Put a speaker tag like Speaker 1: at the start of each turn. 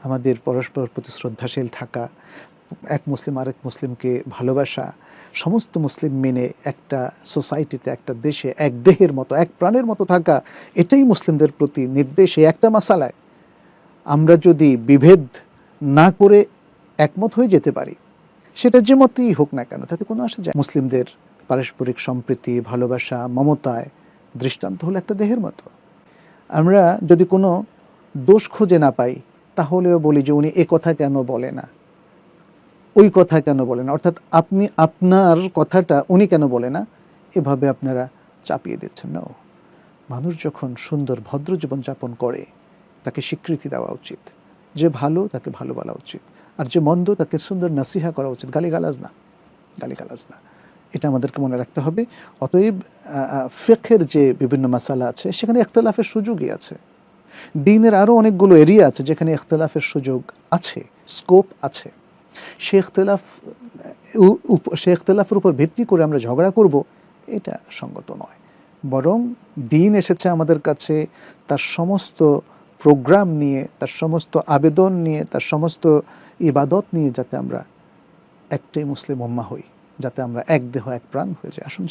Speaker 1: আমাদের পরস্পর প্রতি শ্রদ্ধাশীল থাকা, এক মুসলিম আরেক মুসলিমকে ভালোবাসা, সমস্ত মুসলিম মেনে একটা সোসাইটিতে, একটা দেশে এক দেহের মতো, এক প্রাণের মতো থাকা, এটাই মুসলিমদের প্রতি নির্দেশ। এই একটা মাসালায় আমরা যদি বিভেদ না করে একমত হয়ে যেতে পারি, সেটা যে মতই হোক না কেন, তাতে কোনো আসে যায়। মুসলিমদের পারস্পরিক সম্প্রীতি, ভালোবাসা, মমতায় দৃষ্টান্ত হলো একটা দেহের মতো। আমরা যদি কোনো দোষ খুঁজে না পাই, তাহলেও বলি যে উনি এ কথা কেন বলে না, ওই কথা কেন বলে না, অর্থাৎ আপনি আপনার কথাটা উনি কেন বলে না, এভাবে আপনারা চাপিয়ে দিচ্ছেন। না, মানুষ যখন সুন্দর ভদ্র জীবন যাপন করে তাকে স্বীকৃতি দেওয়া উচিত। যে ভালো তাকে ভালো বলা উচিত, আর যে মন্দ তাকে সুন্দর নাসিহা করা উচিত, গালিগালাজ না, গালিগালাজ না। এটা আমাদেরকে মনে রাখতে হবে। অতএব ফিকহের যে বিভিন্ন মাসালা আছে সেখানে ইখতিলাফের সুযোগই আছে। দ্বীনের আরও অনেকগুলো এরিয়া আছে যেখানে ইখতিলাফের সুযোগ আছে, স্কোপ আছে। সেই ইখতিলাফের উপর ভিত্তি করে আমরা ঝগড়া করব, এটা সঙ্গত নয়। বরং দ্বীন এসেছে আমাদের কাছে তার সমস্ত প্রোগ্রাম নিয়ে, তার সমস্ত আবেদন নিয়ে, তার সমস্ত ইবাদত নিয়ে, যাতে আমরা একটাই মুসলিম উম্মাহ হই, যাতে আমরা এক দেহ এক প্রাণ হয়ে যাই। আসুন